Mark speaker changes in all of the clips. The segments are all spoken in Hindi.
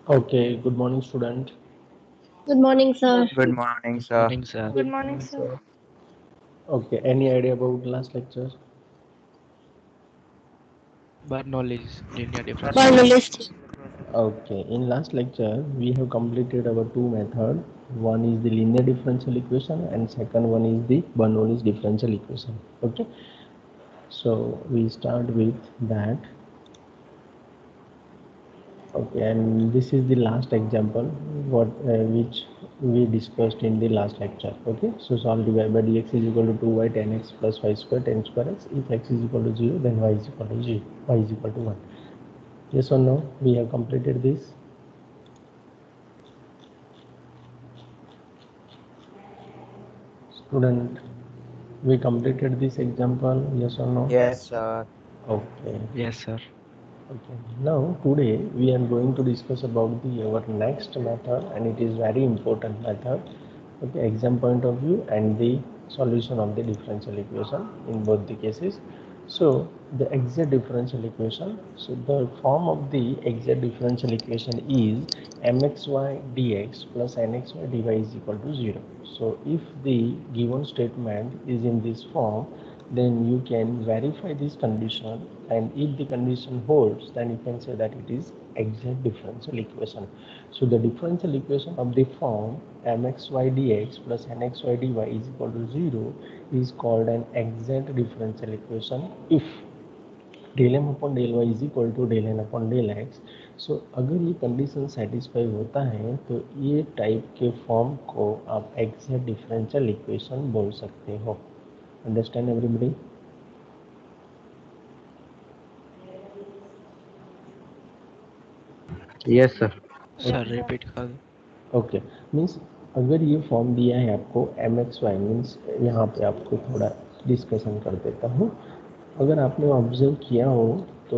Speaker 1: Okay, good morning, student.
Speaker 2: Good morning, sir.
Speaker 3: Good morning, sir.
Speaker 4: Morning, sir.
Speaker 5: Good morning, sir.
Speaker 1: Okay, any idea about last lecture?
Speaker 4: Bernoulli is linear differential
Speaker 2: One
Speaker 4: equation.
Speaker 2: list.
Speaker 1: Okay, in last lecture we have completed our two method. One is the linear differential equation and second one is the Bernoulli's differential equation. Okay, so we start with that. Okay, and this is the last example what which we discussed in the last lecture. Okay, so solve dy by dx is equal to 2y tan x plus y square tan square x. If x is equal to 0, then y is equal to 0, y is equal to 1. Yes or no? We have completed this. Student, we completed this example. Yes or no?
Speaker 3: Yes, sir.
Speaker 1: Okay.
Speaker 4: Yes, sir.
Speaker 1: Okay. Now today we are going to discuss about the our next method, and it is very important method. Okay, exam point of view and the solution of the differential equation in both the cases. So the exact differential equation. So the form of the exact differential equation is mxy dx plus nxy dy is equal to 0. So if the given statement is in this form, then you can verify this condition, and if the condition holds, then you can say that it is exact differential equation. So the differential equation of the form mxy dx plus nxy dy is equal to 0 is called an exact differential equation if del m upon del y is equal to del n upon del x. सो अगर ये कंडीशन सेटिस्फाई होता है तो ये टाइप के फॉर्म को आप एग्जैक्ट डिफरेंशियल इक्वेशन बोल सकते हो. Understand everybody?
Speaker 3: Yes, sir.
Speaker 4: Sir
Speaker 5: Yes, sir.
Speaker 4: Repeat कर दो.
Speaker 1: ओके, मीन्स अगर ये फॉर्म दिया है आपको एम एक्स वाई, मीन्स यहाँ पे आपको थोड़ा डिस्कशन कर देता हूँ. अगर आपने ऑब्जर्व किया हो तो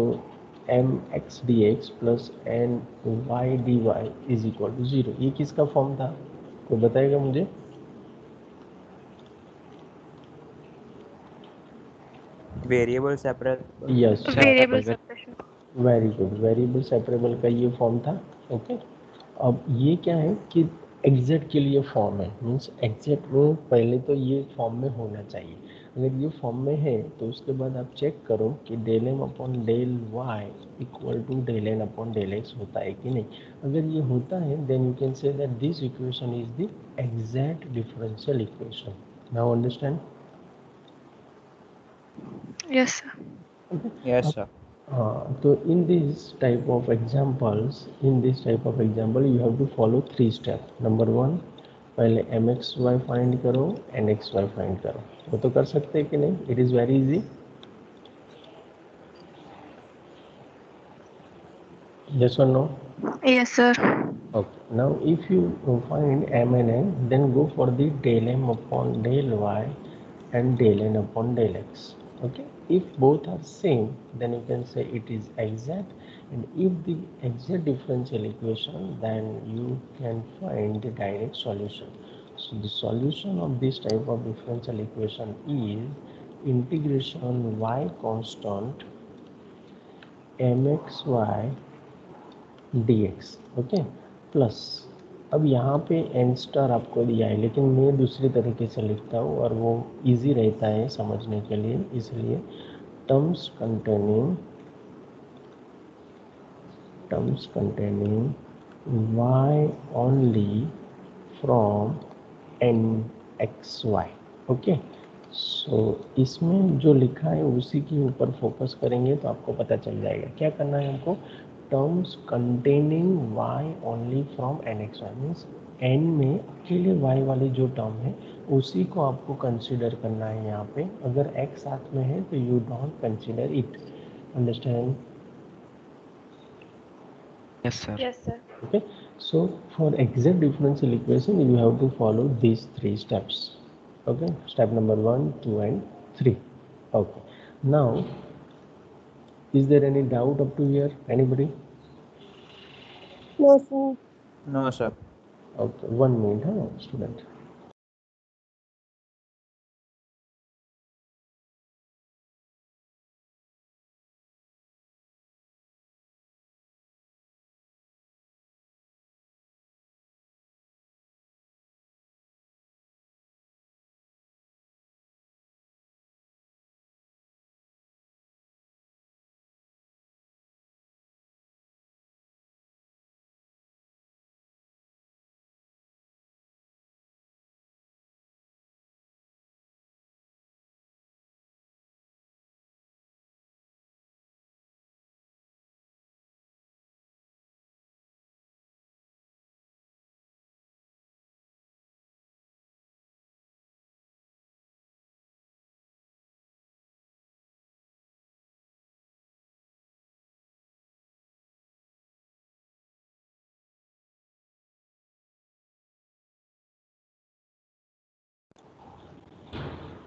Speaker 1: M X D x plus N Y D Y is equal to 0, ये किसका फॉर्म था? कोई बताएगा मुझे?
Speaker 3: Variable separate.
Speaker 1: Yes,
Speaker 5: Variable
Speaker 4: separable.
Speaker 5: separation.
Speaker 1: Very good. Variable separable का ये फॉर्म था. ओके, अब ये क्या है कि एग्जैक्ट के लिए फॉर्म है, मीन्स एग्जैक्ट में पहले तो ये फॉर्म में होना चाहिए. अगर ये फॉर्म में है तो उसके बाद आप चेक करो कि del M upon del Y equal to del N upon del X होता है कि नहीं. अगर ये होता है then you can say that this equation is the exact differential equation. Now understand?
Speaker 5: Yes, sir.
Speaker 3: Yes, sir.
Speaker 1: तो in this type of example you have to follow three step. Number one, पहले एम एक्स वाई फाइंड करो, एन एक्स वाई फाइंड करो. वो तो कर सकते हैं कि नहीं? It is very easy. Yes और no?
Speaker 5: Yes, sir.
Speaker 1: Okay, now if you find m and n, then go for the del m upon del y and del n upon del x. Okay, if both are same, then you can say it is exact, and if the exact differential equation, then you can find the direct solution. So the solution of this type of differential equation is integration y constant mxy dx. Okay, plus अब यहाँ पे एन स्टार आपको दिया है, लेकिन मैं दूसरी तरीके से लिखता हूँ और वो इजी रहता है समझने के लिए, इसलिए terms containing y only from n x y. Okay, so इसमें जो लिखा है उसी के ऊपर फोकस करेंगे तो आपको पता चल जाएगा. क्या करना है हमको? Terms containing y only from N x Y, means n में अकेले y वाली जो टर्म है उसी को आपको कंसिडर करना है. यहाँ पे अगर x साथ में है तो you don't consider it. Understand?
Speaker 4: Yes sir.
Speaker 5: Yes, sir.
Speaker 1: Okay, so for exact differential equation you have to follow these three steps. Okay, step number 1, 2 and 3. Okay, now is there any doubt up to here? Anybody?
Speaker 2: No, sir.
Speaker 3: No, sir.
Speaker 1: Okay, 1 minute, student.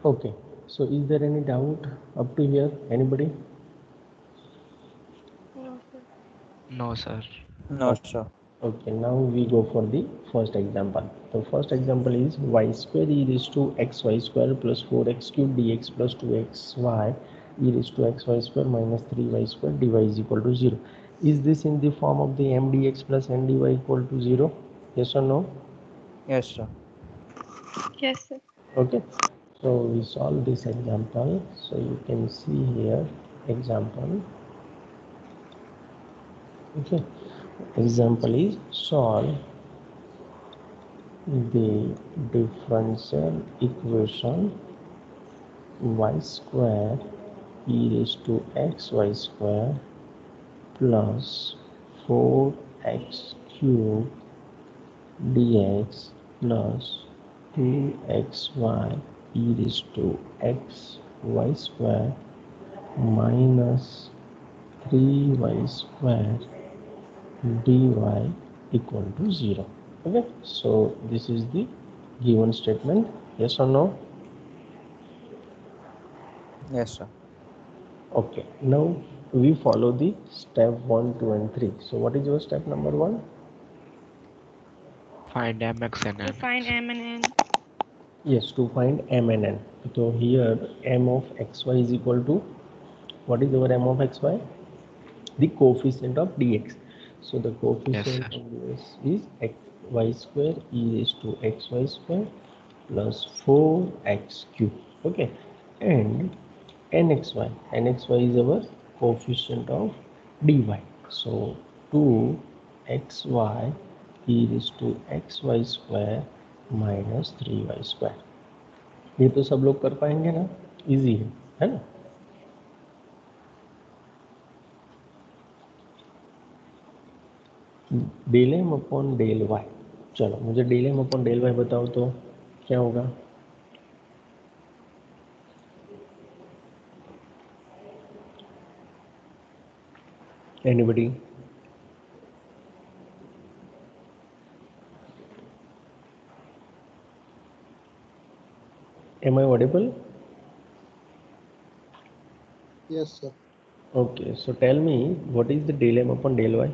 Speaker 1: Okay, so is there any doubt up to here? Anybody?
Speaker 5: No, sir.
Speaker 4: No, sir.
Speaker 3: No,
Speaker 1: Okay.
Speaker 3: sir.
Speaker 1: Okay, now we go for the first example. The first example is y square e raised to xy square plus 4x cube dx plus 2xy e raised to xy square minus 3y square dy is equal to 0. Is this in the form of the m dx plus n dy equal to 0? Yes or no?
Speaker 3: Yes, sir.
Speaker 5: Yes, sir.
Speaker 1: Okay, so we solve this example. So you can see here example. Okay, example is solve the differential equation y square e raised to xy square plus 4x cube dx plus 2xy e raised to xy square minus 3y square dy equal to 0. Okay, so this is the given statement. Yes or no?
Speaker 3: Yes, sir.
Speaker 1: Okay, now we follow the step 1, 2 and 3. So what is your step number 1?
Speaker 4: Find mx and
Speaker 5: To
Speaker 4: n.
Speaker 5: find m and n.
Speaker 1: Yes, to find m and n. So here m of xy is equal to, what is our m of xy? The coefficient of dx. So the
Speaker 4: Yes,
Speaker 1: coefficient
Speaker 4: sir.
Speaker 1: of dx is y square e raised to xy square plus 4x cube. Okay, and nxy is our coefficient of dy. So 2xy e raised to xy square minus 3y square. ये तो सब लोग कर पाएंगे ना, इजी है ना? Del M upon del Y. चलो मुझे del M upon del Y बताओ तो क्या होगा? Anybody? Am I audible?
Speaker 6: Yes, sir.
Speaker 1: Okay, so tell me what is the del m upon del y?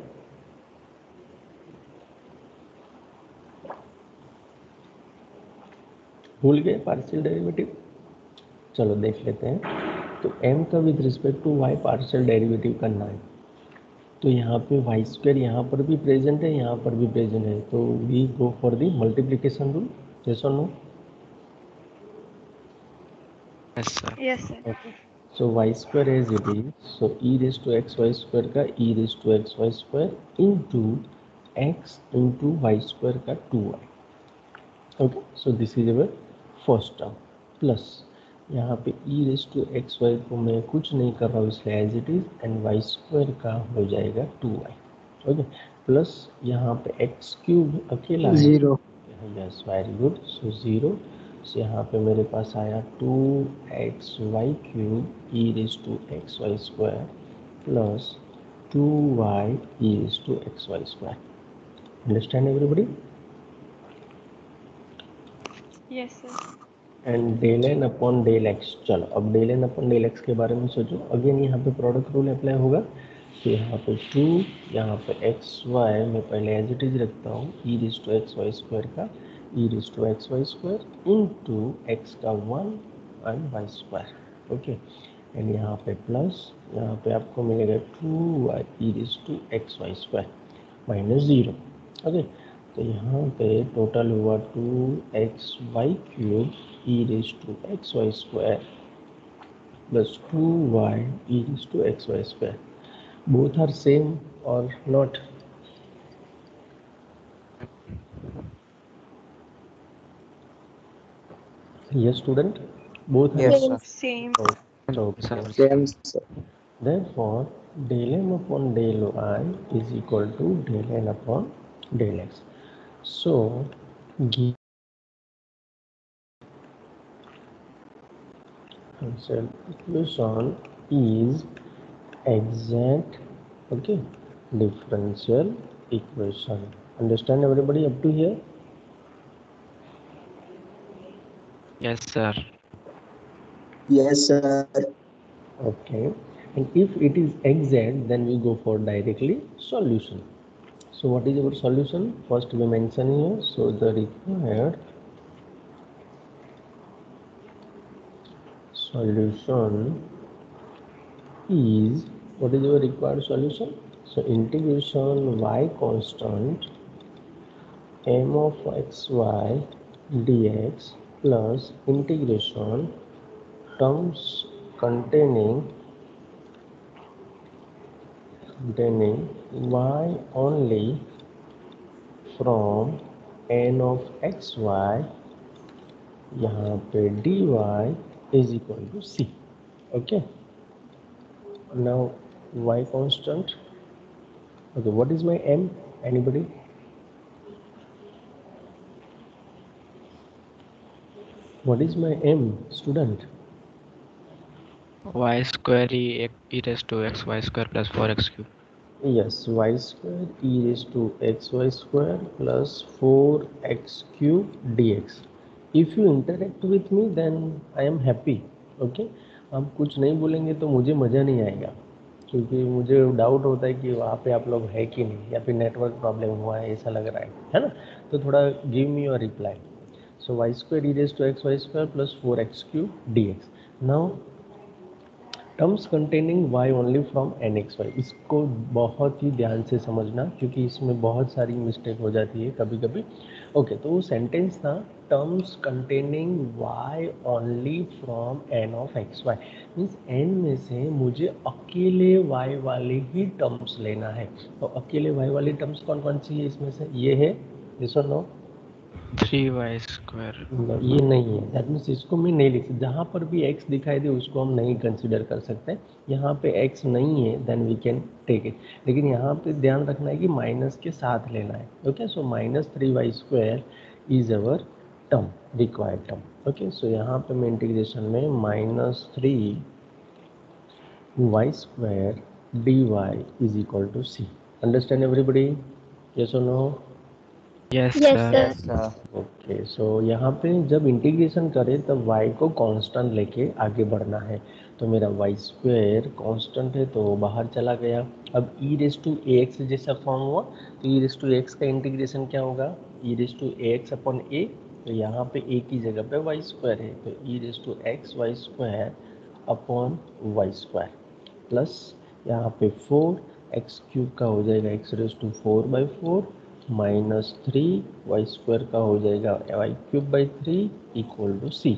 Speaker 1: भूल गए पार्शियल डेरिवेटिव? चलो देख लेते हैं. तो m का with respect to y partial derivative करना है. तो यहाँ पे वाई स्क्वायर यहाँ पर भी प्रेजेंट है, यहाँ पर भी प्रेजेंट है, तो we go for the multiplication rule. Yes और no?
Speaker 4: Yes, sir.
Speaker 5: Yes, sir.
Speaker 1: Okay. So y square as it is, so e raised to xy square का e raised to xy square into x into y square का 2y. Okay, so this is our first term plus यहाँ पे e raised to xy को मैं कुछ नहीं कर रहा हूँ इसलिए as it is and y square का हो जाएगा 2y. Okay, प्लस यहाँ पे x क्यूब अकेला है.
Speaker 6: 0.
Speaker 1: Yes, very good. So 0. So यहाँ पे मेरे पास आया 2xy cube e raise to x Y square plus 2y e raise to x Y square. Understand everybody?
Speaker 5: Yes, sir.
Speaker 1: And del N upon del x. चलो अब del N upon del x के बारे में सोचो. अगेन यहाँ पे प्रोडक्ट रूल अप्लाई होगा. तो यहाँ पे 2, यहाँ पे एक्स वाई मैं पहले एज इट इज रखता हूँ e raise to x Y square का e raise to x Y square into x का 1 and y square. Okay, and यहाँ पे प्लस यहाँ पे आपको मिलेगा 2y e raise to x Y square minus 0. Okay, तो यहाँ पे टोटल हुआ 2xy cube e raise to x Y square plus 2y e raise to x Y square. Both are same or not? Yes, student. Both are.
Speaker 3: Yes,
Speaker 2: Same.
Speaker 3: sir.
Speaker 5: Same.
Speaker 1: Okay.
Speaker 4: Sir.
Speaker 6: Same, sir.
Speaker 1: Therefore, del m upon del y is equal to del n upon del x. So, differential equation is exact. Okay, differential equation. Understand everybody up to here?
Speaker 4: Yes, sir.
Speaker 6: Yes, sir.
Speaker 1: Okay, and if it is exact, then we go for directly solution. So what is our solution? First we mention here, so the required solution is, what is our required solution? So integration y constant m of xy dx plus integration terms containing y only from n of xy, यहाँ पे dy is equal to c. Okay, now y constant. Okay, what is my m? Anybody? What is my m, student?
Speaker 4: Y square e raised to xy square plus 4x cube.
Speaker 1: Yes, y square e raised to xy square plus 4x cube dx. If you interact with me, then I am happy. Okay, आप कुछ नहीं बोलेंगे तो मुझे मज़ा नहीं आएगा, क्योंकि मुझे डाउट होता है कि वहाँ पे आप लोग है कि नहीं, या फिर नेटवर्क प्रॉब्लम हुआ है ऐसा लग रहा है ना. तो थोड़ा give me your reply. So y square e raised to xy square plus 4x cube dx. Now terms containing y only from N x Y, इसको बहुत ही ध्यान से समझना, क्योंकि इसमें बहुत सारी मिस्टेक हो जाती है कभी कभी. ओके, तो वो सेंटेंस था terms containing y only from n of x Y. Means n में से मुझे अकेले y वाले ही टर्म्स लेना है. तो अकेले y वाली टर्म्स कौन कौन सी है इसमें से? ये है, दिस और नो?
Speaker 4: 3y square.
Speaker 1: ये नहीं है. दैट मीन्स इसको मैं नहीं लिख सकता. जहाँ पर भी x दिखाई दे उसको हम नहीं कंसिडर कर सकते. यहाँ पे x नहीं है, then we can take it. लेकिन यहाँ पे ध्यान रखना है कि माइनस के साथ लेना है. Okay, so -3y² is our term, required term. Okay, so यहाँ पे मैं इंटीग्रेशन में -3y² dy is equal to c. Understand everybody? Yes और no?
Speaker 4: Yes,
Speaker 2: Yes,
Speaker 4: sir.
Speaker 2: sir.
Speaker 3: Yes, sir.
Speaker 1: Okay, so यहाँ पे जब इंटीग्रेशन करें तब y को कांस्टेंट लेके आगे बढ़ना है. तो मेरा y स्क्वायर कांस्टेंट है तो बाहर चला गया. अब e रेस टू ax जैसा फॉर्म हुआ, तो e रेस टू ax का इंटीग्रेशन क्या होगा? e raise to ax upon a. तो यहाँ पे a की जगह पे y स्क्वायर है, तो e raise to x Y square upon Y square plus यहाँ पे 4x क्यूब का हो जाएगा x रेस टू 4/4 -3y² का हो जाएगा y³/3 equal to c.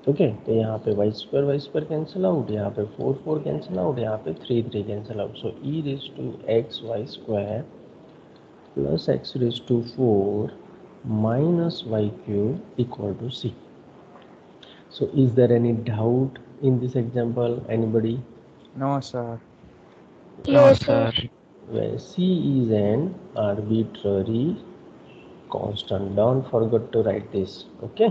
Speaker 1: Okay, तो यहाँ पे y² कैंसिल आउट, यहाँ पे 4 कैंसिल आउट, यहाँ पे 3 cancel out. So e raise to x Y square plus x raise to 4 -y³ equal to c. So is there any doubt in this example? Anybody?
Speaker 3: No, sir.
Speaker 2: No,
Speaker 4: No,
Speaker 2: sir.
Speaker 4: sir.
Speaker 1: Where c is an arbitrary constant. Don't forget to write this. Okay,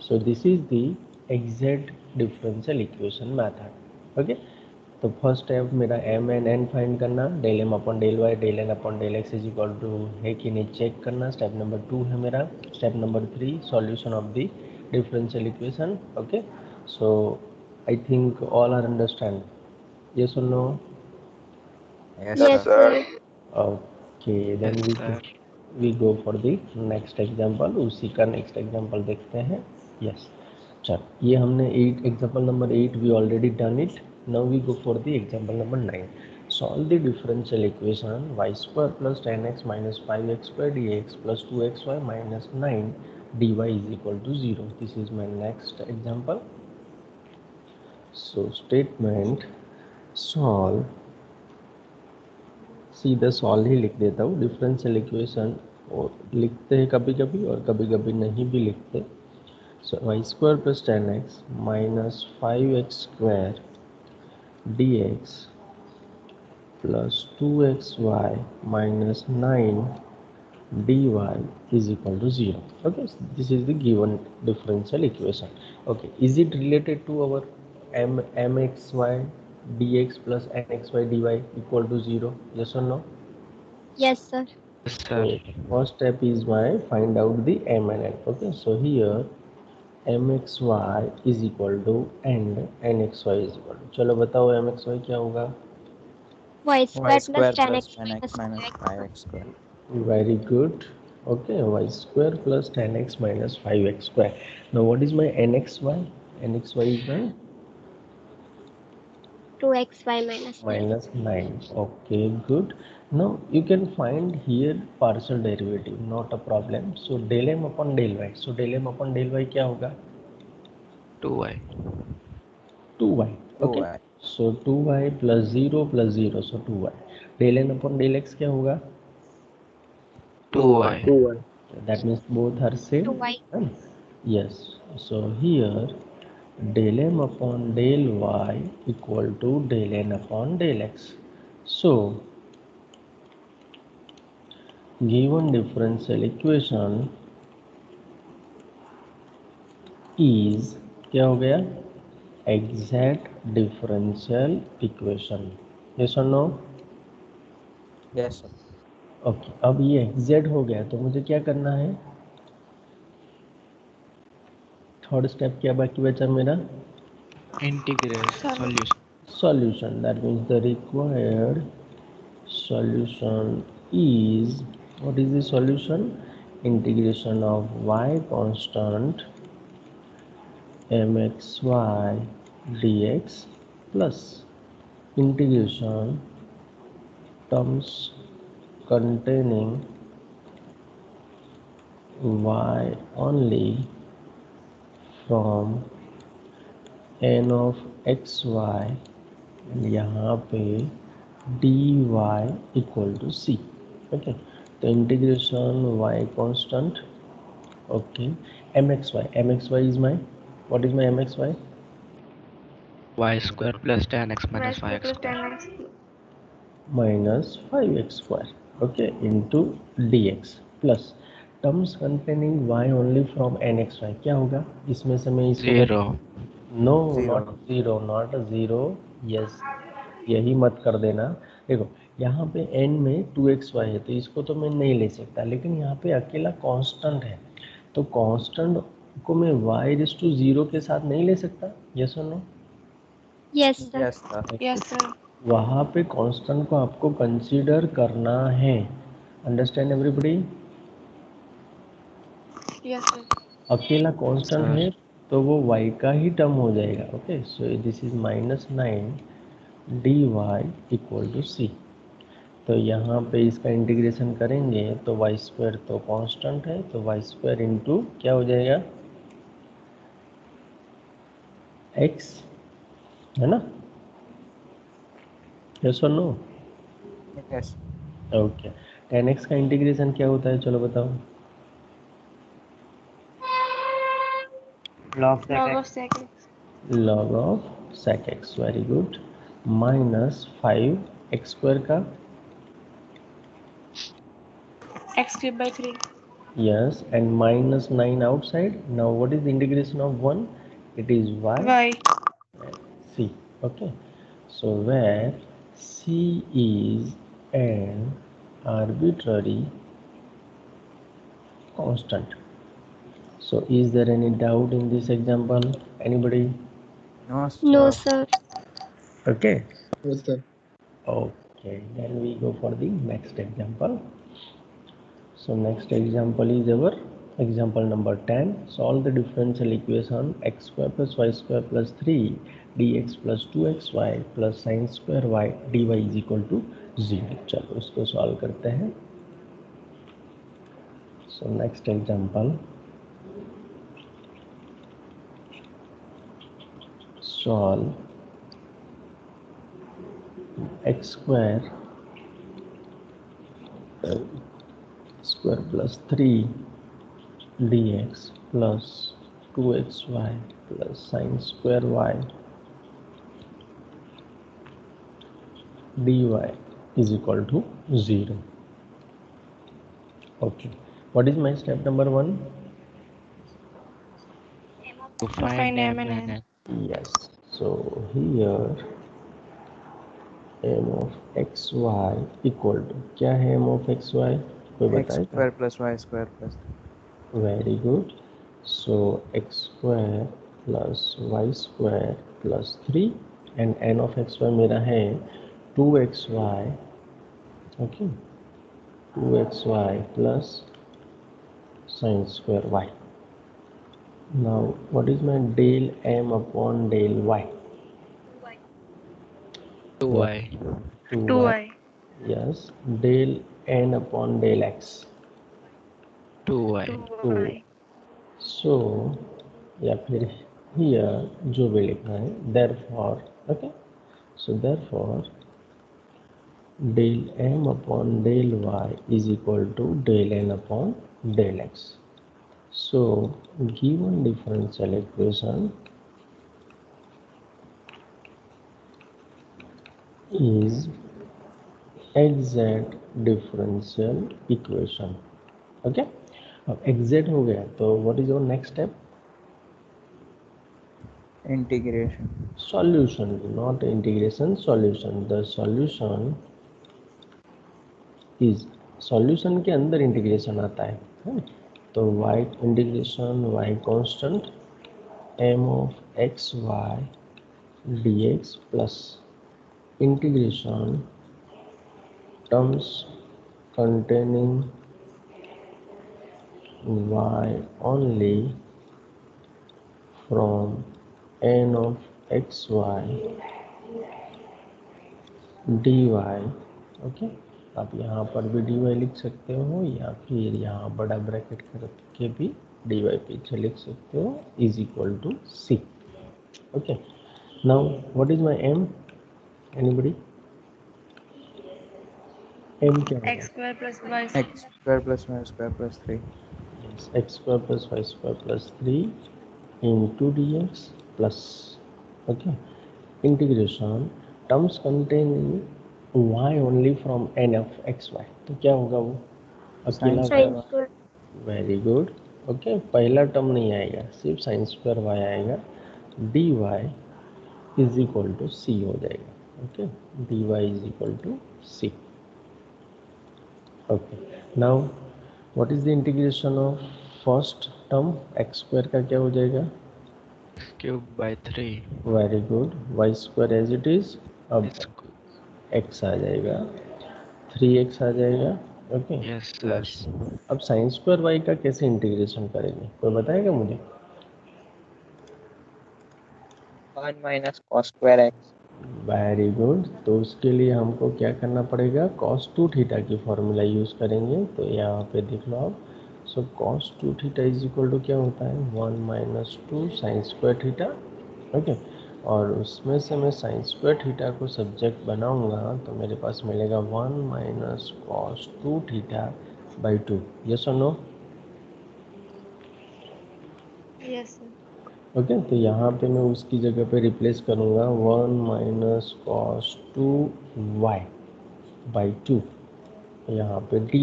Speaker 1: so this is the exact differential equation method. Okay, तो फर्स्ट स्टेप मेरा m एंड n फाइंड करना, del m upon del y del n upon del x is equal to है कि नहीं चेक करना. स्टेप नंबर 2 है मेरा. Step number 3 solution of the differential equation. Okay, so I think all are understand. Yes और no?
Speaker 3: Yes,
Speaker 2: Yes,
Speaker 3: sir.
Speaker 2: sir.
Speaker 1: Okay, then
Speaker 4: Yes, sir.
Speaker 1: We go for the next example. उसी का नेक्स्ट एग्जांपल देखते हैं. यस, चल, ये हमने 8 example number 8 we already done it. Now we go for the example number 9. Solve the differential equation y² + 10x - 5x² dx + 2xy - 9 dy is equal to 0. This is my next example. So statement solve, सीधा सॉल्व ही लिख देता हूँ. डिफरेंशियल इक्वेशन और लिखते हैं कभी कभी और कभी कभी नहीं भी लिखते. सो y² + 10x - 5x² dx + 2xy - 9 dy is equal to 0. Okay, so this is the given differential equation. Okay, is it related to our mxy dx plus nxy dy equal to 0? Yes or no?
Speaker 2: Yes, sir.
Speaker 4: Yes,
Speaker 1: So
Speaker 4: sir.
Speaker 1: first step is my find out the m and n. Okay, so here mxy is equal to and nxy is equal to, चलो बताओ mxy क्या होगा?
Speaker 2: y
Speaker 3: Y
Speaker 2: square plus
Speaker 3: square
Speaker 2: 10x
Speaker 3: plus 10x
Speaker 2: minus
Speaker 3: minus
Speaker 2: 5x.
Speaker 3: 5x square.
Speaker 1: Very good. Okay, y square plus 10x minus 5x square. Now what is my nxy? Nxy is my
Speaker 2: 2xy minus 9.
Speaker 1: minus 9. Okay, good. Now you can find here partial derivative, not a problem. So del m upon del y. So del m upon del y क्या होगा?
Speaker 4: 2y.
Speaker 1: 2y. Okay.
Speaker 3: 2y.
Speaker 1: So 2y plus 0 plus 0. So 2y. Del n upon del x क्या होगा?
Speaker 4: 2y.
Speaker 1: That means both are same.
Speaker 2: 2y.
Speaker 1: Yes. So here del m upon del y equal to del n upon del x. So given differential equation is क्या हो गया? Exact differential equation. Yes or no?
Speaker 3: Yes, sir.
Speaker 1: Okay, अब ये exact हो गया तो मुझे क्या करना है? थर्ड स्टेप क्या बाकी बचा मेरा?
Speaker 4: Integrate
Speaker 5: Sorry.
Speaker 4: solution.
Speaker 1: Solution. That means the required solution is, what is the solution? Integration of y constant mxy dx plus integration terms containing y only from n of xy यहाँ पे dy equal to c. Okay, तो integration y constant. Okay, mxy is my, what is my mxy?
Speaker 4: Y square plus 10x
Speaker 5: Y
Speaker 4: minus
Speaker 5: square
Speaker 4: 5x
Speaker 5: plus
Speaker 4: square.
Speaker 5: 10x.
Speaker 1: Minus 5x square. Okay, into dx plus terms containing y only from nxy. क्या होगा इसमें से? मैं इसको
Speaker 4: 0.
Speaker 1: No,
Speaker 3: 0.
Speaker 1: Not zero, not zero. Yes, यही मत कर देना. देखो यहाँ पे n में 2xy है तो इसको तो मैं नहीं ले सकता, लेकिन यहाँ पे अकेला कांस्टेंट है तो कांस्टेंट को मैं y⁻0 के साथ नहीं ले सकता. यस और no?
Speaker 2: Yes, sir.
Speaker 3: Yes, sir.
Speaker 5: Yes, sir.
Speaker 1: वहाँ पे कांस्टेंट को आपको कंसीडर करना है. Understand everybody?
Speaker 5: Yes, sir.
Speaker 1: अकेला कांस्टेंट
Speaker 4: Sir.
Speaker 1: है तो वो y का ही टर्म हो जाएगा. Okay, so this is -9 dy equal to c. तो यहाँ पे इसका इंटीग्रेशन करेंगे तो वाई स्क्वायर तो कांस्टेंट है तो वाई स्क्वायर इंटू क्या हो जाएगा? x, है ना? यस और नो?
Speaker 3: Yes.
Speaker 1: ओके, 10x का इंटीग्रेशन क्या होता है, चलो बताओ.
Speaker 5: Log of sec x.
Speaker 1: log of sec x. Very good. Minus 5x square का.
Speaker 5: X cube by 3.
Speaker 1: Yes, and minus 9 outside. Now what is integration of 1? It is y
Speaker 5: Y.
Speaker 1: c. Okay, so where c is an arbitrary constant. So is there any doubt in this example? Anybody?
Speaker 3: No,
Speaker 2: No,
Speaker 3: sir.
Speaker 2: sir.
Speaker 1: Okay.
Speaker 6: Yes, sir.
Speaker 1: Okay, then we go for the next example. So next example is our example number 10. Solve the differential equation x square plus y square plus 3 dx plus 2xy plus sin square y dy is equal to 0. चलो इसको सॉल्व करते हैं. So next example, solve x square plus 3 dx plus 2xy plus sin square y dy is equal to 0. Okay, what is my step number 1?
Speaker 4: To
Speaker 5: To
Speaker 4: find
Speaker 5: find
Speaker 4: m
Speaker 5: M and
Speaker 4: and
Speaker 5: N.
Speaker 4: n.
Speaker 1: Yes, so here m of xy equal to, क्या है m of xy? कोई
Speaker 3: X
Speaker 1: बताएगा?
Speaker 3: square plus Y square plus.
Speaker 1: Very good. So x square plus y square plus 3 and n of xy मेरा है 2xy, okay, 2xy plus sin square y. Now what is my del m upon del y?
Speaker 4: 2y.
Speaker 1: 2y. Yes, del n upon del x.
Speaker 4: 2y.
Speaker 1: 2. So या फिर here जो भी लिखना है therefore, okay, so therefore del m upon del y is equal to del n upon del x. So given differential equation is exact differential equation. Okay, अब exact हो गया तो what is your next step?
Speaker 3: Integration.
Speaker 1: Solution, not integration, solution. The solution is, solution के अंदर इंटीग्रेशन आता है तो y integration y constant m of x y dx plus integration terms containing y only from n of xy dy. Okay, आप यहाँ पर भी dy लिख सकते हो या फिर यहाँ बड़ा ब्रैकेट करके भी dy पीछे लिख सकते हो is equal to c. Okay, now what is my m? Anybody? m क्या है?
Speaker 5: X square plus y
Speaker 3: X square plus y square plus 3.
Speaker 1: Yes, x square plus y square plus 3 into dx plus, okay, integration terms containing y only from n of xy. तो क्या होगा वो अकेला?
Speaker 3: Sin
Speaker 2: Sin
Speaker 3: square.
Speaker 2: square.
Speaker 1: Very good. Okay, पहला टर्म नहीं आएगा, सिर्फ साइन स्क्वायर y आएगा. dy is equal to c हो जाएगा. Okay, dy is equal to c. Okay, now what is the integration of first term? X square का क्या हो जाएगा?
Speaker 4: X cube by 3.
Speaker 1: Very good. Y square as it is, अब
Speaker 4: Is
Speaker 1: x आ जाएगा, 3x आ जाएगा. Okay,
Speaker 4: yes,
Speaker 1: plus
Speaker 4: sir.
Speaker 1: अब साइन स्क्वायर y का कैसे इंटीग्रेशन करेंगे, कोई बताएगा मुझे?
Speaker 3: 1 minus cos square x.
Speaker 1: Very good. तो उसके लिए हमको क्या करना पड़ेगा? cos 2 थीटा की फॉर्मूला यूज़ करेंगे. तो यहाँ पे देख लो आप. So cos 2 theta is equal to क्या होता है? 1 minus 2 sine square theta. Okay, और उसमें से मैं साइन स्क्वायर थीटा को सब्जेक्ट बनाऊंगा तो मेरे पास मिलेगा 1 minus cos 2 theta by 2. Yes और नो?
Speaker 5: Yes, sir.
Speaker 1: ओके, तो यहाँ पे मैं उसकी जगह पे रिप्लेस करूँगा 1 माइनस cos 2 y बाई 2. यहाँ पे dy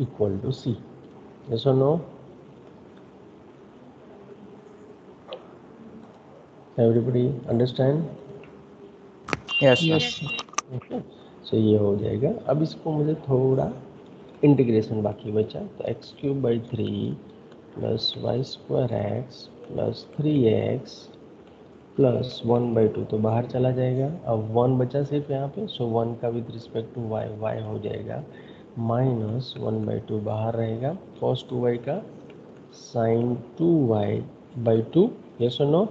Speaker 1: equal to c. Yes और no? Everybody understand?
Speaker 3: Yes, sir.
Speaker 5: Yes, sir.
Speaker 1: Okay, so ये हो जाएगा. अब इसको मुझे थोड़ा इंटीग्रेशन बाकी बचा. तो X cube by 3 plus Y square X plus 3x plus 1/2 तो बाहर चला जाएगा. अब 1 बचा सिर्फ यहाँ पे. सो 1 का विद रिस्पेक्ट टू y हो जाएगा माइनस 1/2 बाहर रहेगा. cos 2y का sin 2y/2. यस और नो?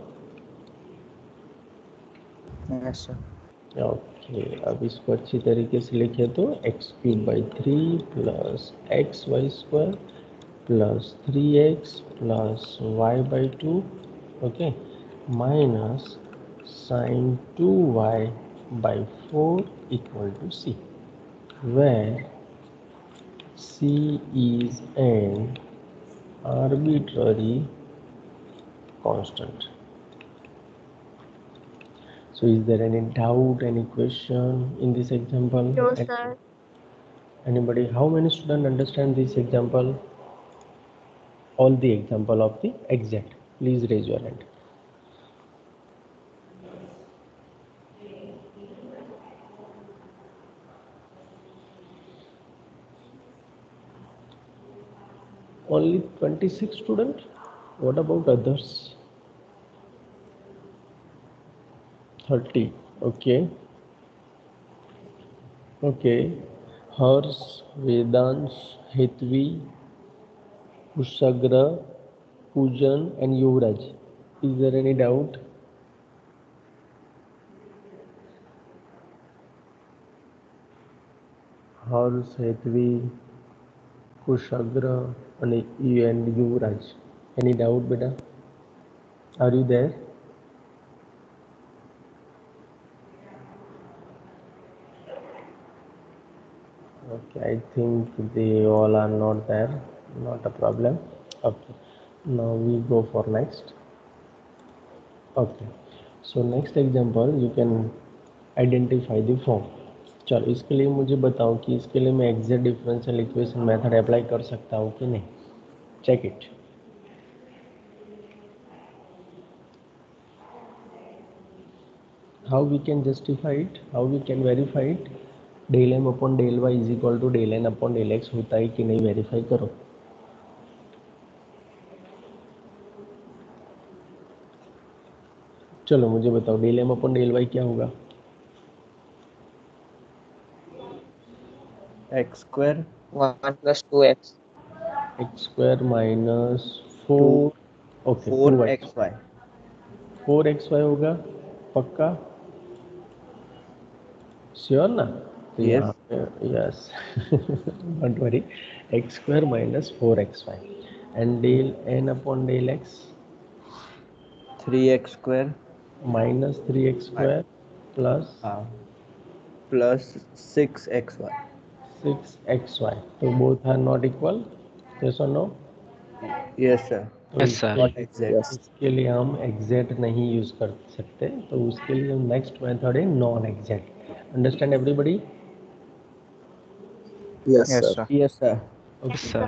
Speaker 3: Yes, sir.
Speaker 1: ओके, अब इसको अच्छी तरीके से लिखे तो X cube by 3 plus x Y square plus 3x plus y/2. Okay, minus sine 2y/4 equal to c, where c is an arbitrary constant. So is there any doubt, any question in this example?
Speaker 2: No, sir.
Speaker 1: Anybody? How many students understand this example? All the example of the exact. Please raise your hand. Only 26 students? What about others? 30. Okay. Okay. Hers, Vedans, Hetvi, Kushagra, Pujan, and Yuvraj. Is there any doubt? Hers, Hetvi, Kushagra, and Yuvraj. Any doubt, beta? Are you there? Okay, I think they all are not there. Not a problem. Okay. Now we go for next. Okay. So next example, you can identify the form. चलो इसके लिए मुझे बताओ कि इसके लिए मैं exact differential equation method apply कर सकता हूँ कि नहीं. Check it. How we can justify it? How we can verify it? Del m upon del y is equal to del n upon del x होता है कि नहीं, वेरीफाई करो. चलो मुझे बताओ del m upon del y क्या होगा.
Speaker 3: X square 1 plus 2x.
Speaker 1: X square minus 4. Okay
Speaker 3: 4xy.
Speaker 1: 4xy होगा पक्का, श्योर ना. तो
Speaker 3: Yes.
Speaker 1: यहाँ पे yes don't worry. X square minus 4xy and del N upon del X
Speaker 3: 3x square
Speaker 1: minus 3x square plus
Speaker 3: plus 6xy.
Speaker 1: 6xy. तो both are not equal. Yes और नो.
Speaker 3: Yes, sir.
Speaker 1: तो
Speaker 4: Yes, sir.
Speaker 3: Not exact.
Speaker 1: इसके लिए हम एग्जैक्ट नहीं यूज कर सकते, तो उसके लिए नेक्स्ट मेथड है non exact. Understand everybody.
Speaker 3: Yes, sir. Yes, sir.
Speaker 4: Yes, sir.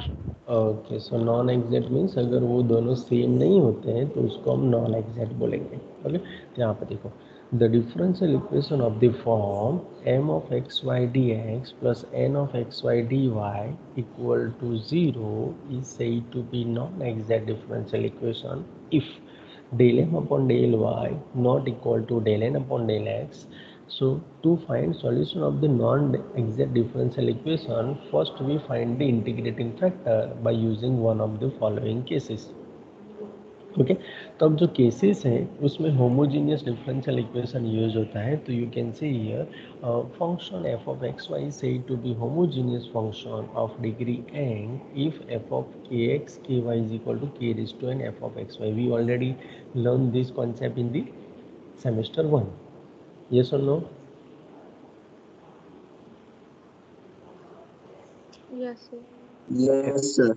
Speaker 1: Okay. So non exact means अगर वो दोनों सेम नहीं होते हैं तो उसको हम नॉन एग्जैक्ट बोलेंगे. ओके. तो यहाँ पर देखो, the differential equation of the form m of x y dx plus n of x y dy equal to 0 is said to be non-exact differential equation if del m upon del y not equal to del n upon del x. So to find solution of the non-exact differential equation, first we find the integrating factor by using one of the following cases. Okay. तो अब जो केसेस हैं उसमें होमोजीनियस डिफरेंशियल इक्वेशन यूज होता है. तो you can see here function f of x y is said to be homogeneous function of degree n if f of kx ky is equal to k raised to n f of xy. We already learned this concept in the semester 1. Yes or no?
Speaker 5: Yes, sir.
Speaker 3: Yes, sir.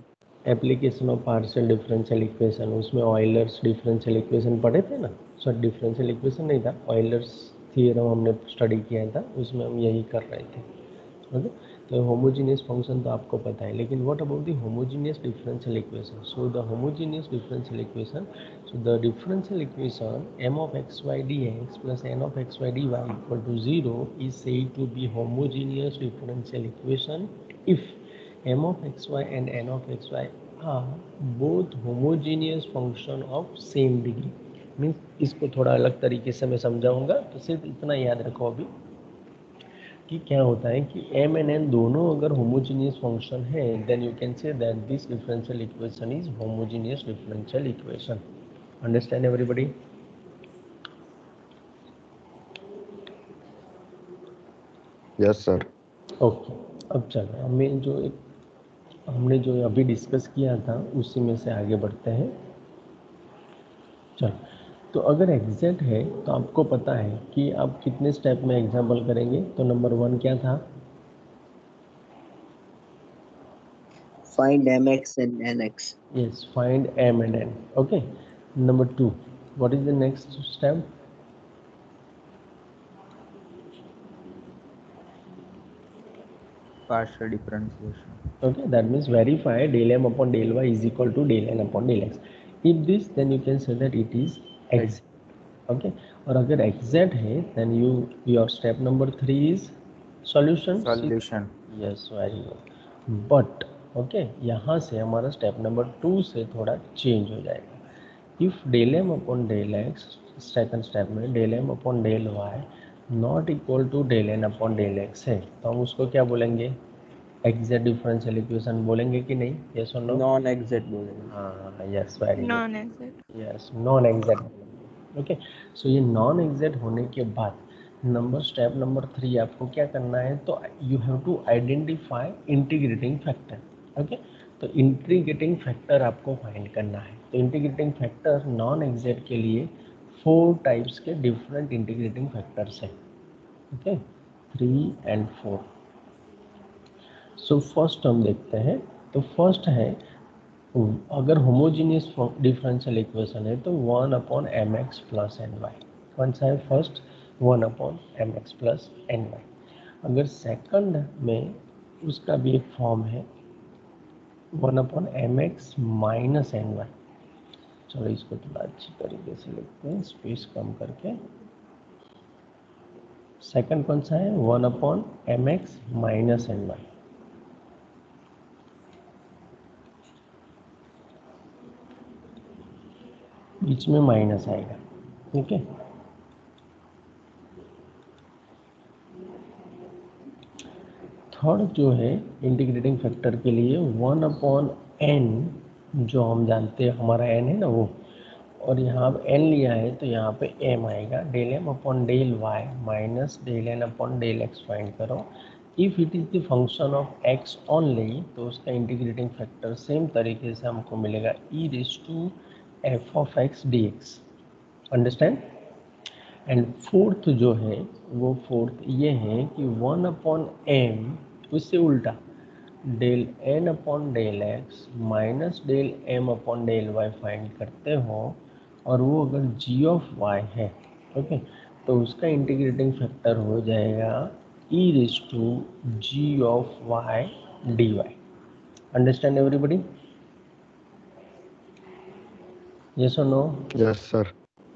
Speaker 1: Application of partial differential equation, उसमें ऑयलर्स डिफरेंशियल इक्वेशन पढ़े थे ना. सॉरी, डिफरेंशियल इक्वेशन नहीं था, ऑयलर्स थियरम हमने स्टडी किया था, उसमें हम यही कर रहे थे. ओके. तो होमोजीनियस फंक्शन तो आपको पता है, लेकिन what about the homogeneous differential equation. So the homogeneous differential equation, so the differential equation m of x y dx plus n of x y dy equal to 0 is said to be homogeneous differential equation if m of xy and n of xy are both homogeneous function of same degree. Means इसको थोड़ा अलग तरीके से मैं समझाऊंगा, तो सिर्फ इतना याद रखो अभी कि क्या होता है कि m एंड n दोनों अगर होमोजीनियस फंक्शन है, then you can say that this differential equation is homogeneous differential equation. Understand everybody.
Speaker 6: Yes sir.
Speaker 1: Okay. अब चलो हमने जो अभी डिस्कस किया था उसी में से आगे बढ़ते हैं. चलो, तो अगर एग्जैक्ट है तो आपको पता है कि आप कितने स्टेप में एग्जाम्पल करेंगे. तो नंबर 1 क्या था.
Speaker 3: Find mx and nx.
Speaker 1: Yes, find m and n. Okay. Number 2, what is the next step.
Speaker 3: Partial differentiation.
Speaker 1: Okay, that means verify del m upon del y is equal to del n upon del x. If this, then you can say that it is exact. Okay. और अगर exact है, then your step number 3 is solution.
Speaker 3: Solution.
Speaker 1: Yes, very good. But okay, यहाँ से हमारा step number 2 से थोड़ा change हो जाएगा. If del M upon del x, second step में del M upon del y not equal to del N upon del x है, तो हम उसको क्या बोलेंगे, एग्जैक्ट डिफरेंशियल इक्वेशन बोलेंगे कि नहीं, यस और नो?
Speaker 3: नॉन एग्जैक्ट बोलेंगे।
Speaker 1: हाँ, yes, very good,
Speaker 5: non exact.
Speaker 1: Yes, non exact. Okay, so ये नॉन एग्जैक्ट होने के बाद स्टेप नंबर 3 आपको क्या करना है, तो you have to identify integrating factor. Okay, तो इंटीग्रेटिंग फैक्टर आपको फाइंड करना है। तो इंटीग्रेटिंग फैक्टर नॉन एग्जैक्ट के लिए 4 टाइप्स के डिफरेंट इंटीग्रेटिंग फैक्टर्स हैं। Okay, 3 and 4। सो फर्स्ट हम देखते हैं। तो फर्स्ट है, अगर होमोजीनियस डिफरेंशियल इक्वेशन है तो 1/mx प्लस एन वाई। कौन सा है first? 1/mx plus N y. अगर सेकंड में उसका भी एक फॉर्म है 1/mx माइनस एन वाई। चलो इसको थोड़ा अच्छी तरीके से लिखते हैं, स्पेस कम करके। सेकंड कौन सा है? 1/mx minus n Y. बीच में माइनस आएगा, ठीक है। थर्ड जो है इंटीग्रेटिंग फैक्टर के लिए 1/n, जो हम जानते हैं हमारा n है ना वो, और यहाँ पे n लिया है तो यहाँ पे m आएगा। Del m upon del y minus del n upon del x find करो। If it is the function of x only तो उसका इंटीग्रेटिंग फैक्टर सेम तरीके से हमको मिलेगा e⁻f of x dx। Understand? And fourth जो है वो फोर्थ ये है कि 1/m, उससे उल्टा del n upon del x minus del m upon del y find करते हो, और वो अगर g ऑफ y है, ओके, तो उसका इंटीग्रेटिंग फैक्टर हो जाएगा e⁻g of y dy। Understand everybody? Yes और no?
Speaker 6: Yes, sir.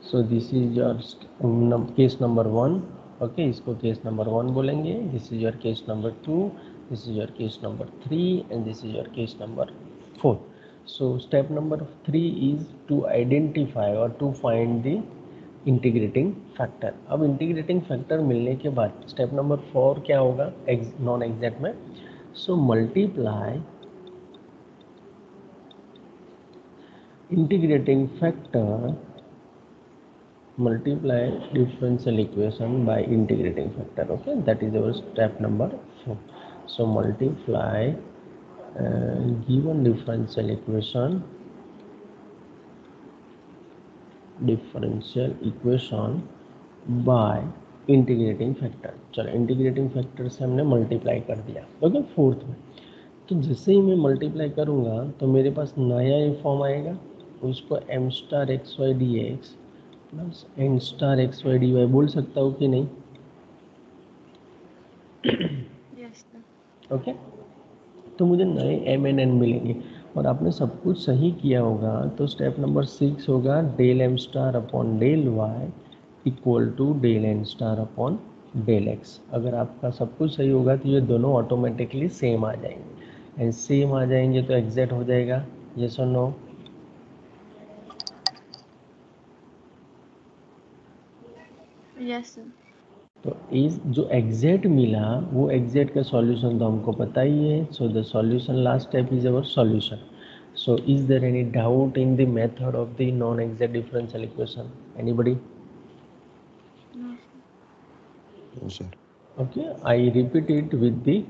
Speaker 1: So this is your case number 1। Okay, इसको केस नंबर 1 बोलेंगे। This is your case number 2, this is your case number 3 and this is your case number 4। So step number 3 is to identify और to find the integrating factor. अब इंटीग्रेटिंग फैक्टर मिलने के बाद स्टेप नंबर 4 क्या होगा नॉन एग्जैक्ट में? So multiply integrating factor, multiply differential equation by integrating factor. Okay, that is our step number 4. So multiply given differential equation by integrating factor. चलो इंटीग्रेटिंग फैक्टर से हमने मल्टीप्लाई कर दिया। ओके, फोर्थ में तो जैसे ही मैं मल्टीप्लाई करूँगा तो मेरे पास नया ये फॉर्म आएगा, उसको m star x y d x plus n star x y D y बोल सकता हूँ कि नहीं?
Speaker 5: Yes sir.
Speaker 1: ओके, तो मुझे नए m एन n मिलेंगे और आपने सब कुछ सही किया होगा। तो स्टेप नंबर 6 होगा del m star upon del y equal to del n star upon del x। अगर आपका सब कुछ सही होगा तो ये दोनों ऑटोमेटिकली सेम आ जाएंगे, एंड सेम आ जाएंगे तो एग्जैक्ट हो जाएगा। यस और नो?
Speaker 5: Yes sir.
Speaker 1: तो इस जो एग्जैक्ट मिला वो एग्जैक्ट का सॉल्यूशन तो हमको पता ही है। So the solution last step is our solution. So is there any doubt in the method of the non exact differential equation? Anybody?
Speaker 5: No
Speaker 6: No, sir.
Speaker 1: Okay, I repeat it with the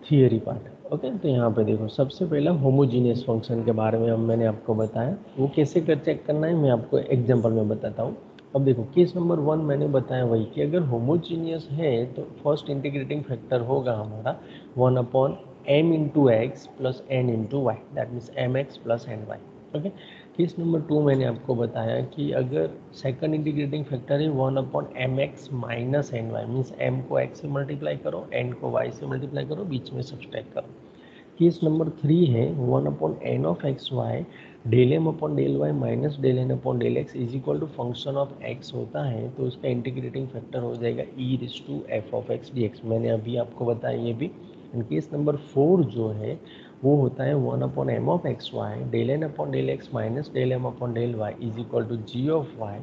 Speaker 1: theory part. Okay, तो यहाँ पे देखो, सबसे पहला होमोजीनियस फंक्शन के बारे में मैंने आपको बताया, वो कैसे कर चेक करना है मैं आपको एग्जांपल में बताता हूँ। अब देखो केस नंबर 1 मैंने बताया वही कि अगर होमोजीनियस है तो फर्स्ट इंटीग्रेटिंग फैक्टर होगा हमारा 1/m into x plus n into y, that means mx plus ny। Okay, case number 2 मैंने आपको बताया कि अगर सेकंड इंटीग्रेटिंग फैक्टर है 1/mx minus n y, means m को x से मल्टीप्लाई करो, n को y से मल्टीप्लाई करो, बीच में सब्सट्रैक्ट करो। केस नंबर 3 है 1/n of x y del M upon del y minus del N upon del x is equal to function of x होता है, तो उसका इंटीग्रेटिंग फैक्टर हो जाएगा e⁻f of x D x. मैंने अभी आपको बताया ये भी। एंड केस नंबर 4 जो है वो होता है 1 upon m of x y del N upon del x minus del M upon del y is equal to g of y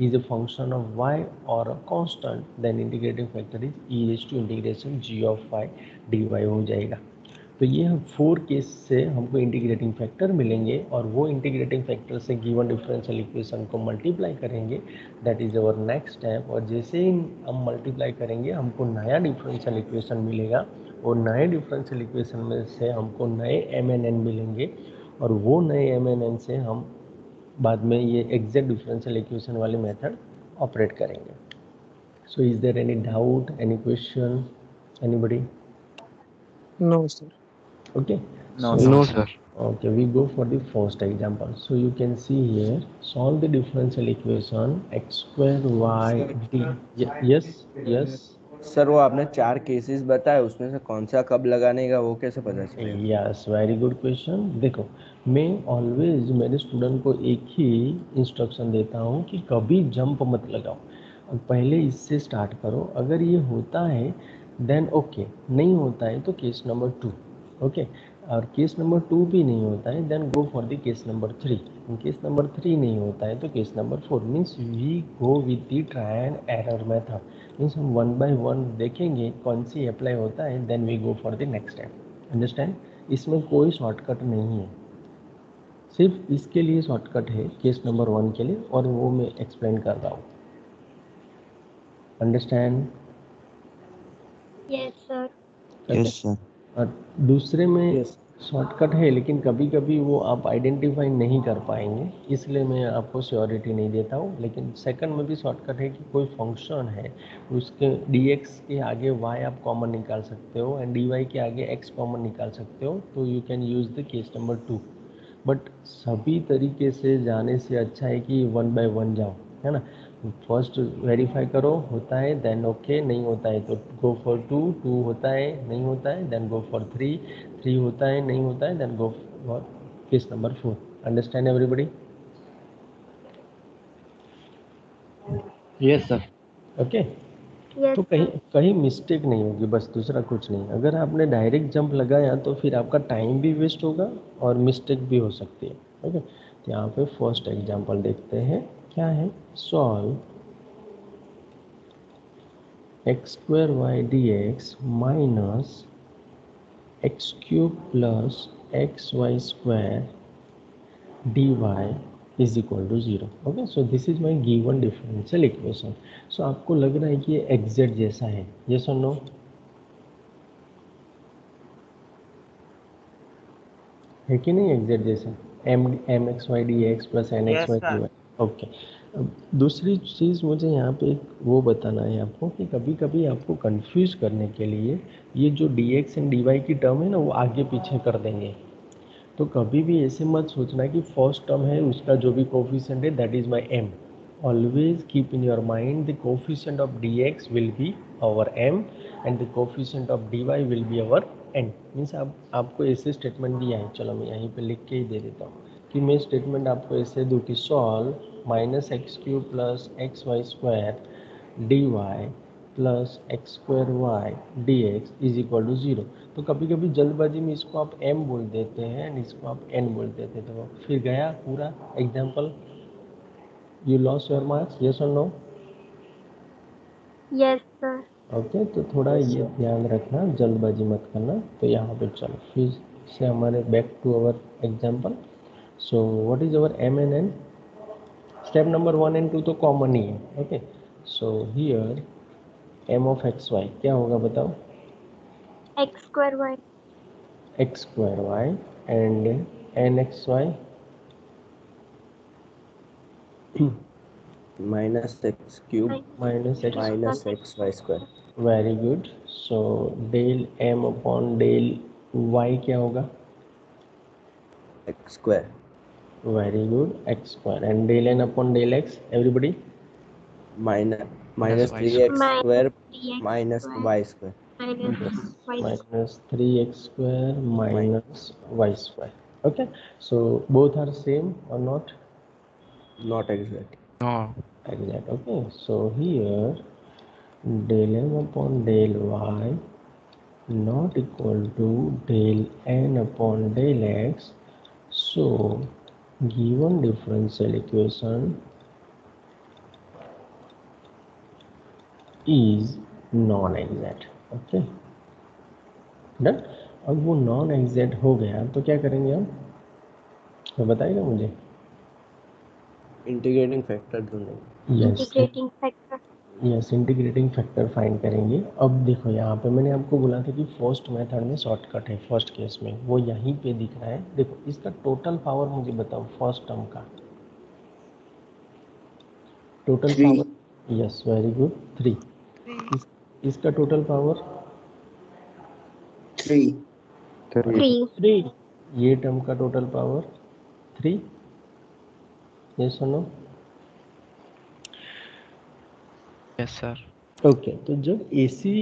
Speaker 1: is a function of y और a constant, then integrating factor is e raise to integration g of y D y हो जाएगा। तो ये हम 4 केस से हमको इंटीग्रेटिंग फैक्टर मिलेंगे और वो इंटीग्रेटिंग फैक्टर से गिवन डिफरेंशियल इक्वेशन को मल्टीप्लाई करेंगे, that is our next step. और जैसे ही हम मल्टीप्लाई करेंगे हमको नया डिफरेंशियल इक्वेशन मिलेगा और नए डिफरेंशियल इक्वेशन में से हमको नए एम एन एन मिलेंगे और वो नए एम एन एन से हम बाद में ये एग्जैक्ट डिफरेंशियल इक्वेशन वाले मेथड ऑपरेट करेंगे। So is there any doubt, any question, anybody?
Speaker 7: No, sir.
Speaker 1: Okay.
Speaker 3: No,
Speaker 1: So,
Speaker 4: No, sir.
Speaker 1: okay, we go for the first example. So you can see here, solve the differential equation x square y d. Yes, yes.
Speaker 8: Sir वो आपने 4 केसेस बताए, उसमें से कौन सा कब लगाने का वो कैसे पता चलेगा?
Speaker 1: Yes, very good question. देखो, मैं ऑलवेज मेरे स्टूडेंट को एक ही इंस्ट्रक्शन देता हूँ कि कभी जंप मत लगाओ, पहले इससे स्टार्ट करो। अगर ये होता है देन ओके, नहीं होता है तो केस नंबर 2, ओके। और केस नंबर 2 भी नहीं होता है then go for the case number 3। Case number 3 नहीं होता है तो case number 4। Means we go with the trial and error method. Means हम 1 बाय 1 देखेंगे कौन सी अप्लाई होता है, then we go for the next step. Understand? इसमें कोई शॉर्टकट नहीं है, सिर्फ इसके लिए शॉर्टकट है केस नंबर 1 के लिए, और वो मैं एक्सप्लेन कर रहा हूँ। Understand?
Speaker 2: Yes, sir.
Speaker 6: Yes, sir.
Speaker 1: और दूसरे में
Speaker 8: Yes.
Speaker 1: शॉर्टकट है लेकिन कभी कभी वो आप आइडेंटिफाई नहीं कर पाएंगे, इसलिए मैं आपको श्योरिटी नहीं देता हूँ। लेकिन सेकंड में भी शॉर्टकट है कि कोई फंक्शन है उसके dx के आगे y आप कॉमन निकाल सकते हो एंड dy के आगे x कॉमन निकाल सकते हो, तो you can use the case number 2। But सभी तरीके से जाने से अच्छा है कि 1 बाय 1 जाओ, है ना। फर्स्ट वेरीफाई करो, होता है देन ओके, नहीं होता है तो गो फॉर 2, 2 होता है नहीं होता है देन गो फॉर 3, 3 होता है नहीं होता है then go for case number 4। Understand everybody?
Speaker 3: Yes sir.
Speaker 1: Okay.
Speaker 2: Yes,
Speaker 1: तो कहीं
Speaker 2: sir.
Speaker 1: कहीं मिस्टेक नहीं होगी, बस दूसरा कुछ नहीं। अगर आपने डायरेक्ट जंप लगाया तो फिर आपका टाइम भी वेस्ट होगा और मिस्टेक भी हो सकती है। ओके, तो यहाँ पे फर्स्ट एग्जांपल देखते हैं क्या है। Solve x square y d x minus x cube plus x Y square dy is equal to 0। Okay, so this is my given differential equation. So आपको लग रहा है कि ये एग्जैक्ट जैसा है, यस और नो? है कि नहीं एग्जैक्ट जैसा? M x y d x plus n x y D y. Okay. अब दूसरी चीज़ मुझे यहाँ पे एक वो बताना है आपको कि कभी कभी आपको कंफ्यूज करने के लिए ये जो d x and d y की टर्म है ना वो आगे पीछे कर देंगे। तो कभी भी ऐसे मत सोचना कि फर्स्ट टर्म है उसका जो भी कोफिशिएंट है that is my m। Always keep in your mind the coefficient of dx will be our m and the coefficient of dy will be our n। Means आपको ऐसे स्टेटमेंट दिया है, चलो मैं यहीं पे लिख के ही दे देता हूँ कि मैं स्टेटमेंट आपको ऐसे दूँ कि solve minus x cube plus x Y square d y plus x square y d x is equal to 0। तो कभी कभी जल्दबाजी में इसको आप m बोल देते हैं एंड इसको आप n बोल देते हैं, तो फिर गया पूरा example. You loss your marks, yes और नो?
Speaker 2: Yes, sir.
Speaker 1: ओके, तो थोड़ा ये ध्यान रखना, जल्दबाजी मत करना। तो यहाँ पे चलो फिर से हमारे back to our example. So what is our m and n? Step number 1 and 2 तो कॉमन ही है। Okay, so here m of x y क्या होगा बताओ?
Speaker 2: X square Y.
Speaker 1: X square y and n x y
Speaker 8: minus x cube
Speaker 1: minus x.
Speaker 8: Minus x Y square.
Speaker 1: Very good. So del M upon del y क्या होगा?
Speaker 8: X square.
Speaker 1: Very good, x square. And del N upon del x everybody?
Speaker 8: Minus
Speaker 4: y
Speaker 8: 3x
Speaker 2: Minus
Speaker 8: square
Speaker 2: 3x
Speaker 8: minus
Speaker 2: square
Speaker 8: y square.
Speaker 2: minus y square.
Speaker 1: Minus 3x square minus y square. Okay, so both are same or not?
Speaker 8: Not exact.
Speaker 4: No.
Speaker 1: Exact. Okay, so here del m upon del y not equal to del n upon del x. So given differential equation is non-exact. Okay done. अब वो नॉन एग्जैक्ट हो गया तो क्या करेंगे हम, तो बताइएगा मुझे.
Speaker 8: इंटीग्रेटिंग फैक्टर ढूंढेंगे.
Speaker 1: Yes
Speaker 2: integrating factor.
Speaker 1: Yes, integrating factor find करेंगे. अब देखो यहाँ पे मैंने आपको बोला था कि फर्स्ट मेथड में शॉर्टकट है, फर्स्ट केस में वो यहीं पे दिख रहा है. देखो इसका टोटल पावर मुझे बताओ फर्स्ट टर्म का total
Speaker 3: Three.
Speaker 1: Power. Yes very good, 3. इसका टोटल पावर
Speaker 3: 3.
Speaker 2: 3.
Speaker 1: 3. ये टर्म का टोटल पावर 3. ये सुनो.
Speaker 4: Yes, sir.
Speaker 1: ओके तो जब ऐसी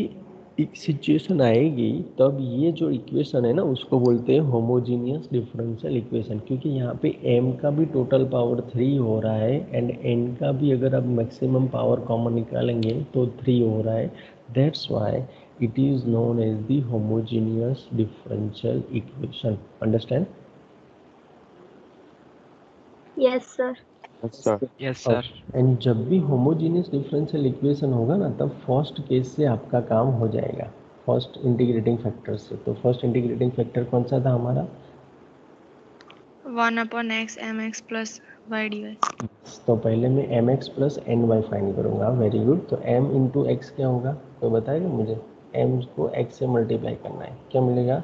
Speaker 1: सिचुएशन आएगी तब ये जो इक्वेशन है ना उसको बोलते हैं होमोजीनियस डिफरेंशियल इक्वेशन, क्योंकि यहाँ पे m का भी टोटल पावर 3 हो रहा है एंड n का भी अगर आप मैक्सिमम पावर कॉमन निकालेंगे तो 3 हो रहा है. That's why it is known as the homogeneous differential equation. Understand?
Speaker 2: Yes, sir.
Speaker 6: Yes, sir.
Speaker 4: Yes, sir.
Speaker 1: And जब भी होमोजीनियस डिफरेंशियल इक्वेशन होगा ना तब फर्स्ट केस से आपका काम हो जाएगा, फर्स्ट इंटीग्रेटिंग फैक्टर से. तो फर्स्ट इंटीग्रेटिंग फैक्टर कौन सा था हमारा?
Speaker 5: 1 upon x mx plus y dy.
Speaker 1: तो पहले मैं m x plus N y find करूँगा. Very good. तो m इंटू एक्स क्या होगा, कोई बताएगा मुझे? m को x से मल्टीप्लाई करना है, क्या मिलेगा?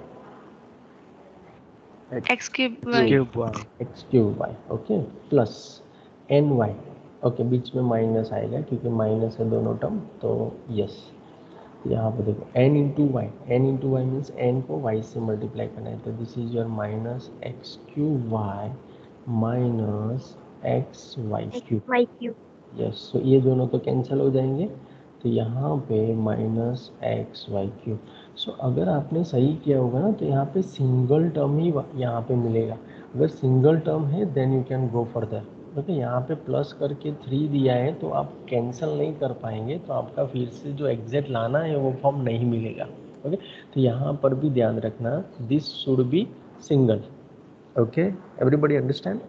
Speaker 5: x cube y.
Speaker 4: Cube y.
Speaker 1: X cube y. Okay plus N y. Okay बीच में माइनस आएगा क्योंकि माइनस है दोनों टर्म. तो यस यहाँ पे देखो n into y. N into y means n को y से मल्टीप्लाई करना है. तो this is your minus x cube y minus x y cube.
Speaker 2: Y cube.
Speaker 1: Yes तो ये दोनों तो कैंसिल हो जाएंगे. तो यहाँ पे माइनस एक्स वाई क्यूब. सो अगर आपने सही किया होगा ना तो यहाँ पे सिंगल टर्म ही यहाँ पे मिलेगा. अगर सिंगल टर्म है then you can go further. Okay यहाँ पे प्लस करके 3 दिया है तो आप कैंसिल नहीं कर पाएंगे, तो आपका फिर से जो एग्जैक्ट लाना है वो फॉर्म नहीं मिलेगा. ओके तो यहाँ पर भी ध्यान रखना, this should be single. Okay everybody understand?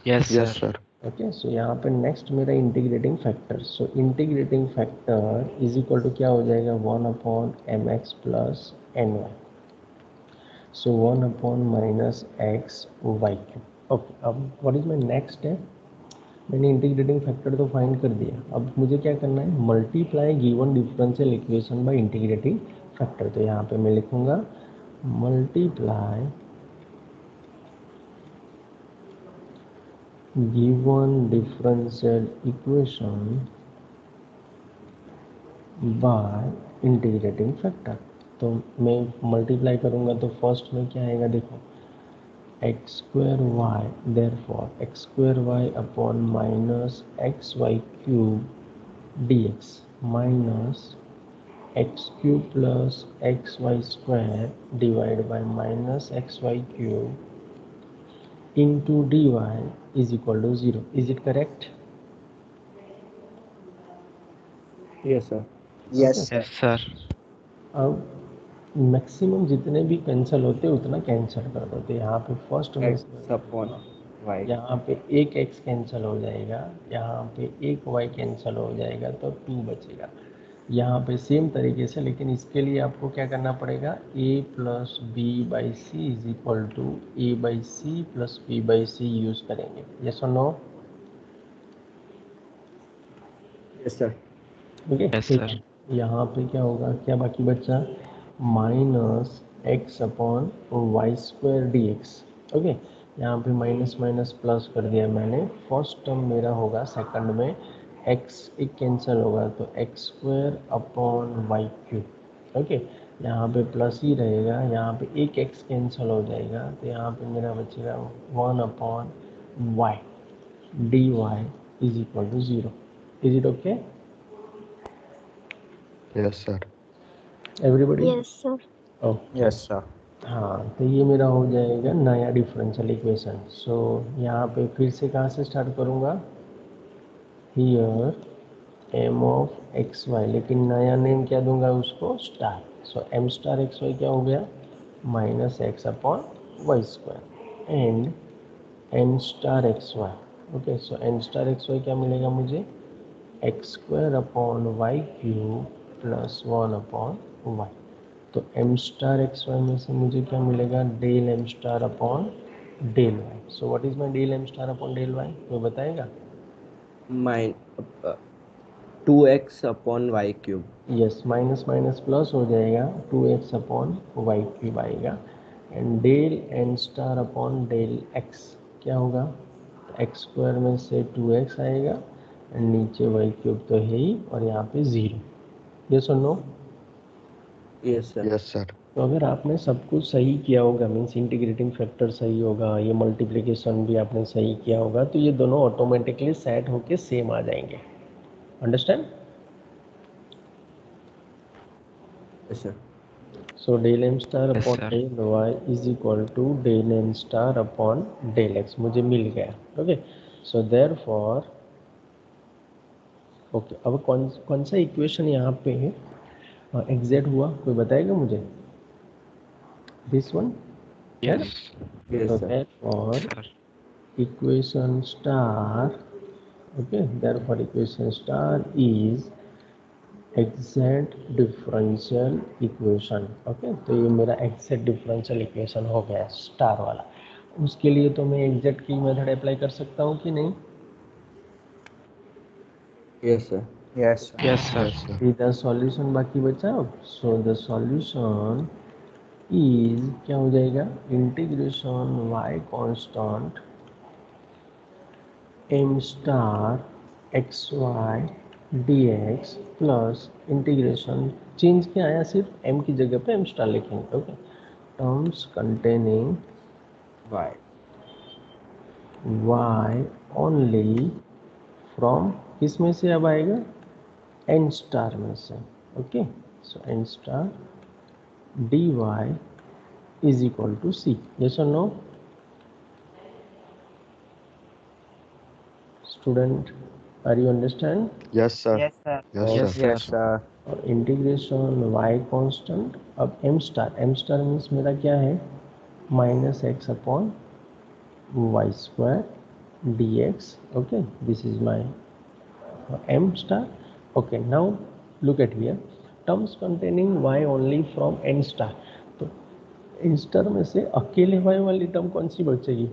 Speaker 4: Yes,
Speaker 6: Yes,
Speaker 4: sir.
Speaker 6: sir.
Speaker 1: Okay so यहाँ पे नेक्स्ट मेरा integrating factor. So integrating factor is equal to क्या हो जाएगा, 1 upon m x plus N y. So 1 upon minus x y cube. Okay अब what is my next step? मैंने इंटीग्रेटिंग फैक्टर तो फाइंड कर दिया. अब मुझे क्या करना है, multiply given differential equation by integrating factor. तो यहाँ पे मैं लिखूँगा multiply given differential equation by integrating factor. तो मैं मल्टीप्लाई करूँगा तो फर्स्ट में क्या आएगा देखो, x square y. Therefore x square y upon minus x y cube d x minus x cube plus x Y square divide by minus x y cube into dy is equal to 0. Is it correct?
Speaker 8: Yes sir.
Speaker 3: Yes, sir.
Speaker 4: Yes, sir.
Speaker 1: अब मैक्सिमम जितने भी कैंसिल होते उतना कैंसिल कर दो. तो यहाँ पे फर्स्ट में
Speaker 8: एक्स अपॉन वाई.
Speaker 1: यहाँ पे एक x कैंसिल हो जाएगा, यहाँ पे एक y कैंसिल हो जाएगा तो 2 बचेगा. यहाँ पे सेम तरीके से, लेकिन इसके लिए आपको क्या करना पड़ेगा, a plus b by c is equal to a by c plus b by c use करेंगे. यस और no?
Speaker 8: Yes sir.
Speaker 1: Okay
Speaker 4: Yes,
Speaker 1: तो
Speaker 4: sir.
Speaker 1: यहाँ पे क्या होगा, क्या बाकी बचा, minus x upon Y square d x. Okay यहाँ पे माइनस माइनस प्लस कर दिया मैंने. फर्स्ट टर्म मेरा होगा सेकंड में एक्स एक कैंसिल होगा तो x square upon y cube. Okay यहाँ पे प्लस ही रहेगा, यहाँ पे एक एक्स कैंसिल हो जाएगा तो यहाँ पे मेरा बचेगा 1 upon y D Y is equal to 0. Is it okay
Speaker 6: Yes, sir.
Speaker 1: Everybody?
Speaker 2: Yes, sir.
Speaker 1: Okay
Speaker 8: yes sir.
Speaker 1: हाँ तो ये मेरा हो जाएगा नया डिफरेंशियल इक्वेशन. सो यहाँ पे फिर से कहाँ से स्टार्ट करूँगा, here m of x y, लेकिन नया नेम क्या दूंगा उसको, star. So m star x y क्या हो गया, minus x upon Y square and n star x y. Okay, so n star x y क्या मिलेगा मुझे, x square upon y cube plus 1 upon y. तो एम स्टार एक्स वाई में से मुझे क्या मिलेगा, del m star upon del y. So what is my del m star upon del y, कोई बताएगा?
Speaker 8: Minus 2x upon y cube.
Speaker 1: Yes, minus minus plus हो जाएगा, 2x अपॉन वाई क्यूब आएगा and del n star upon del x क्या होगा, एक्स स्क्वायर में से 2x आएगा एंड नीचे वाई क्यूब तो है ही और यहाँ पे 0। यस और no?
Speaker 8: Yes sir.
Speaker 6: Yes sir.
Speaker 1: तो अगर आपने सब कुछ सही किया होगा, मीन्स इंटीग्रेटिंग फैक्टर सही होगा, ये मल्टीप्लिकेशन भी आपने सही किया होगा, तो ये दोनों ऑटोमेटिकली सेट होके सेम आ जाएंगे। Understand?
Speaker 8: Yes sir.
Speaker 1: So del m star
Speaker 4: Yes,
Speaker 1: upon
Speaker 4: sir.
Speaker 1: Del y is equal to del n star upon del x मुझे मिल गया। ओके, सो देयरफॉर ओके, अब कौन कौन सा इक्वेशन यहाँ पे एग्जैक्ट हुआ, कोई बताएगा मुझे? दिस वन है ना?
Speaker 4: Yes,
Speaker 8: यस
Speaker 1: तो
Speaker 8: sir.
Speaker 1: Therefore
Speaker 4: sir.
Speaker 1: equation star, okay, therefore equation star is exact differential equation। Okay, तो ये मेरा exact differential equation हो गया स्टार वाला। उसके लिए तो मैं exact की मेथड अप्लाई कर सकता हूँ कि नहीं?
Speaker 8: Yes sir.
Speaker 3: Yes, sir.
Speaker 4: Yes, sir.
Speaker 6: Yes sir.
Speaker 1: सीधा सॉल्यूशन बाकी बचा। सो द सॉल्यूशन इज क्या हो जाएगा, integration y constant m star x y d x plus integration, change क्या आया, सिर्फ एम की जगह पे एम स्टार लिखेंगे। Okay, terms containing
Speaker 8: y
Speaker 1: y only from, किस में से अब आएगा, एन स्टार में से। Okay, so n star d Y is equal to C. Yes और no student, are you understand?
Speaker 6: Yes sir.
Speaker 3: Yes, sir.
Speaker 6: Yes
Speaker 4: Yes,
Speaker 6: sir.
Speaker 3: Yes,
Speaker 4: sir.
Speaker 3: sir.
Speaker 1: और इंटीग्रेशन वाई कांस्टेंट, अब एम स्टार मीन्स मेरा क्या है, minus x upon Y square d x. Okay, this is my m star. Okay, now look at here, terms containing y only from n star. तो एन स्टार में से अकेले वाई वाली टर्म कौन सी बचेगी?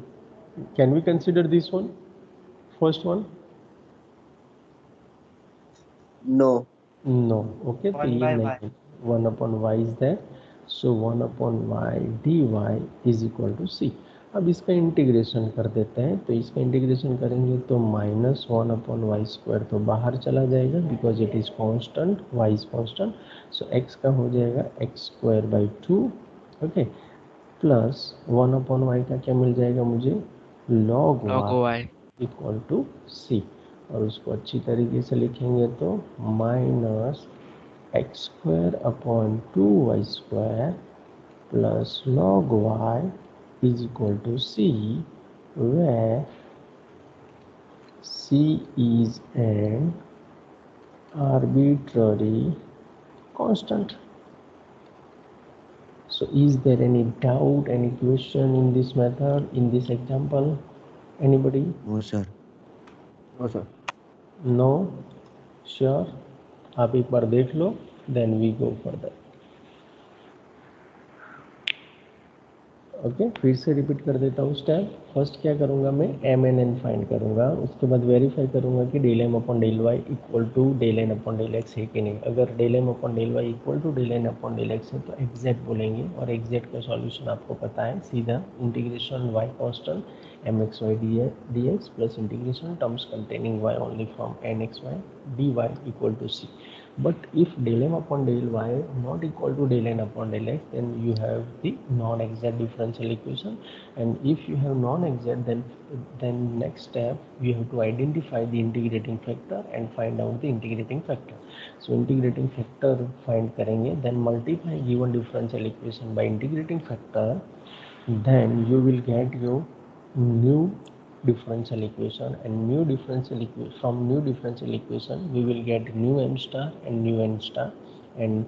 Speaker 1: Can we consider this one, first one?
Speaker 3: No.
Speaker 1: No. Okay, तो
Speaker 3: 1
Speaker 1: ये
Speaker 3: by y.
Speaker 1: नहीं, 1/y is there, so 1/y dy is equal to c. अब इसका इंटीग्रेशन कर देते हैं, तो इसका इंटीग्रेशन करेंगे तो माइनस 1/y स्क्वायर तो बाहर चला जाएगा because it is constant, y is constant. So x का हो जाएगा x square by 2। Okay, plus 1/y का क्या मिल जाएगा मुझे, log
Speaker 4: Log
Speaker 1: y
Speaker 4: y.
Speaker 1: Equal to c. और उसको अच्छी तरीके से लिखेंगे तो minus x square upon 2y square plus log y is equal to c, where c is an arbitrary constant। So is there any doubt, any question in this method, in this example? Anybody?
Speaker 6: No sir.
Speaker 8: No sir.
Speaker 1: No? Sure? आप एक बार देख लो, then we go further। Okay, फिर से रिपीट कर देता हूँ स्टेप। फर्स्ट क्या करूँगा, मैं एम एन एन फाइंड करूँगा, उसके बाद वेरीफाई करूँगा कि del M upon del Y equal to del N upon del x है कि नहीं। अगर del M upon del Y equal to del N upon del x है तो एग्जैक्ट बोलेंगे, और एग्जैक्ट का सॉल्यूशन आपको पता है, सीधा integration y constant m x y d x plus integration terms containing y only from N x y D y equal to c. But if del m upon del y not equal to del n upon del x, then you have the non-exact differential equation. And if you have non-exact, then next step you have to identify the integrating factor and find out the integrating factor. So integrating factor find करेंगे, then multiply given differential equation by integrating factor, then you will get your new differential equation, and new differential equation, from new differential equation we will get new m star and new n star, and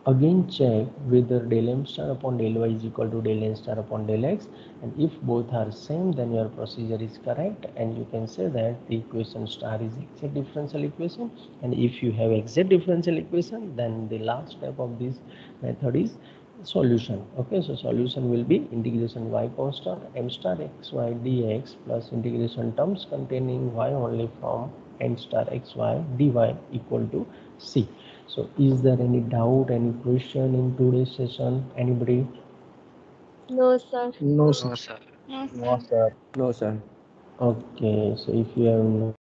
Speaker 1: again check whether del m star upon del y is equal to del n star upon del x, and if both are same then your procedure is correct and you can say that the equation star is exact differential equation. And if you have exact differential equation, then the last step of this method is solution. Okay, so solution will be integration y constant m star xy dx plus integration terms containing y only from n star xy dy equal to c. So is there any doubt, any question in today's session? Anybody?
Speaker 2: No, sir.
Speaker 7: No, sir.
Speaker 4: No, sir.
Speaker 5: No,
Speaker 1: No,
Speaker 5: sir.
Speaker 1: sir.
Speaker 8: No, sir.
Speaker 1: Okay, so if you have no